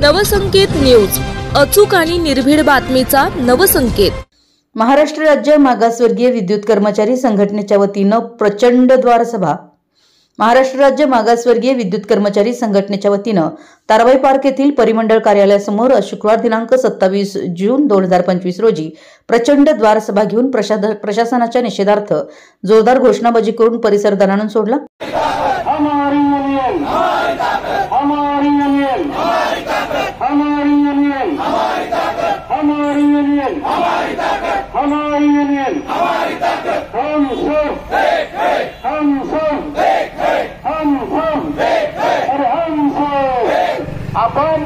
Navsanket news, अचूक आणि निर्भीड बातमीचा नवसंकेत। महाराष्ट्र राज्य मागासवर्गीय विद्युत कर्मचारी संघटनेच्या वतीने प्रचंड द्वार सभा। महाराष्ट्र राज्य मागासवर्गीय विद्युत कर्मचारी संघटनेच्या वतीने ताराबाई पार्क येथील परिमंडळ कार्यालयासमोर शुक्रवार दिनांक 27 जून 2025 रोजी प्रचंड द्वार सभा घेऊन प्रशासनाच्या निषेधार्थ जोरदार घोषणाबाजी करून परिसर दणाणून सोडला। आपण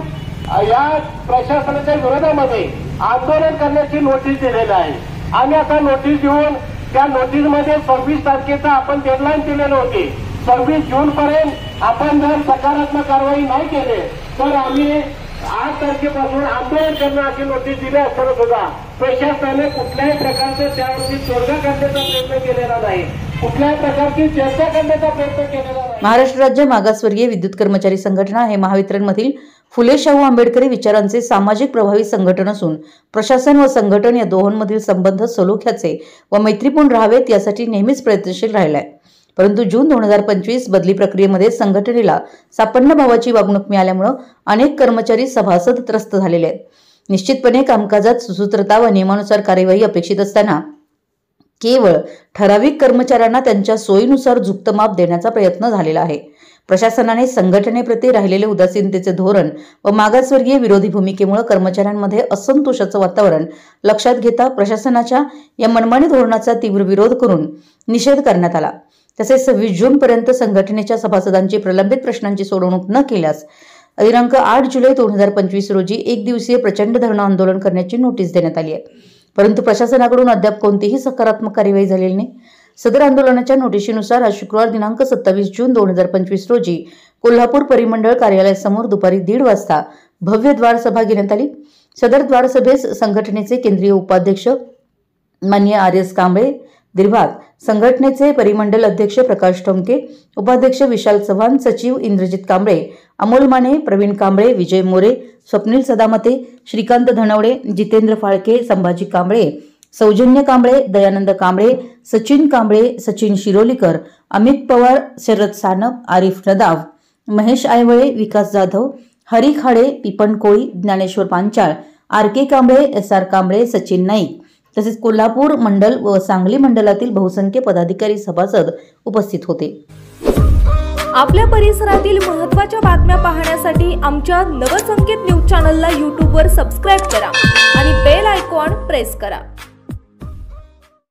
या प्रशासनाच्या विरोधामध्ये आंदोलन करण्याची नोटीस दिलेली आहे। आम्ही आता नोटीस देऊन त्या नोटीसमध्ये 26 तारखेचा आपण डेडलाईन दिलेली होती। 26 जून पर्यंत आपण जर सकारात्मक कारवाई नाही केली तर आम्ही 8 तारखेपासून आंदोलन करणार अशी नोटीस दिली असताना सुद्धा प्रशासनाने कुठल्याही प्रकारचे त्यावरती तोडगा काढण्याचा प्रयत्न केलेला नाही, कुठल्याही प्रकारची चर्चा करण्याचा प्रयत्न केलेला नाही। महाराष्ट्र राज्य मागासवर्गीय विद्युत कर्मचारी संघटना हे महावितरणमधील फुले शाहू आंबेडकरी विचारांचे सामाजिक प्रभावी संघटन असून प्रशासन व संघटन या दोहोंमधील संबंध सलोख्याचे व मैत्रीपूर्ण राहावेत यासाठी नेहमीच प्रयत्नशील राहिला आहे। परंतु जून 2025 बदली प्रक्रियेमध्ये संघटनेला सापन्न भावाची वागणूक मिळाल्यामुळे अनेक कर्मचारी सभासद त्रस्त झालेले आहेत। निश्चितपणे कामकाजात सुसूत्रता व नियमानुसार कार्यवाही अपेक्षित असताना केवळ ठराविक कर्मचाऱ्यांना त्यांच्या सोयीनुसार झुकत माप देण्याचा प्रयत्न झालेला आहे। प्रशासनाने संघटनेप्रती राहिलेले उदासीनतेचे धोरण व मागासवर्गीय विरोधी भूमिकेमुळे कर्मचाऱ्यांमध्ये असंतोषाचं वातावरण लक्षात घेता प्रशासनाच्या या मनमानी धोरणाचा तीव्र विरोध करून निषेध करण्यात आला। तसेच 26 जून पर्यंत संघटनेच्या सभासदांची प्रलंबित प्रश्नांची सोडवणूक न केल्यास दिनांक 8 जुलै 2025 रोजी एक दिवसीय प्रचंड धरणं आंदोलन करण्याची नोटीस देण्यात आली आहे। परंतु प्रशासनाकडून अद्याप कोणतीही सकारात्मक कार्यवाही झालेली नाही। सदर आंदोलनाच्या नोटिशीनुसार आज शुक्रवार दिनांक 27 जून 2025 रोजी कोल्हापूर परिमंडळ कार्यालयासमोर दुपारी 1:30 वाजता भव्य द्वार सभा घेण्यात आली। सदर द्वार सभेस संघटनेचे केंद्रीय उपाध्यक्ष माननीय आर.एस. कांबळे दिरभाग, संघटनेचे परिमंडल अध्यक्ष प्रकाश ठोमके, उपाध्यक्ष विशाल चव्हाण, सचिव इंद्रजित कांबळे, अमोल माने, प्रवीण कांबळे, विजय मोरे, स्वप्नील सदामते, श्रीकांत धनवडे, जितेंद्र फाळके, संभाजी कांबळे, सौजन्य कांबळे, दयानंद कांबळे, सचिन कांबळे, सचिन शिरोलीकर, अमित पवार, शरद सानप, आरिफ नदाव, महेश आयवळे, विकास जाधव, हरी खाडे, पिपन कोळी, ज्ञानेश्वर पांचाळ, आर.के. कांबळे, एस.आर. कांबळे, सचिन नाईक तसेच कोल्हापूर मंडल व सांगली मंडलातील बहुसंख्य पदाधिकारी सभासद उपस्थित होते। आपल्या परिसरातील महत्त्वाच्या बातम्या पाहण्यासाठी आमच्या नवसंकेत न्यूज चॅनलला YouTube वर सबस्क्राइब करा आणि बेल आयकॉन प्रेस करा।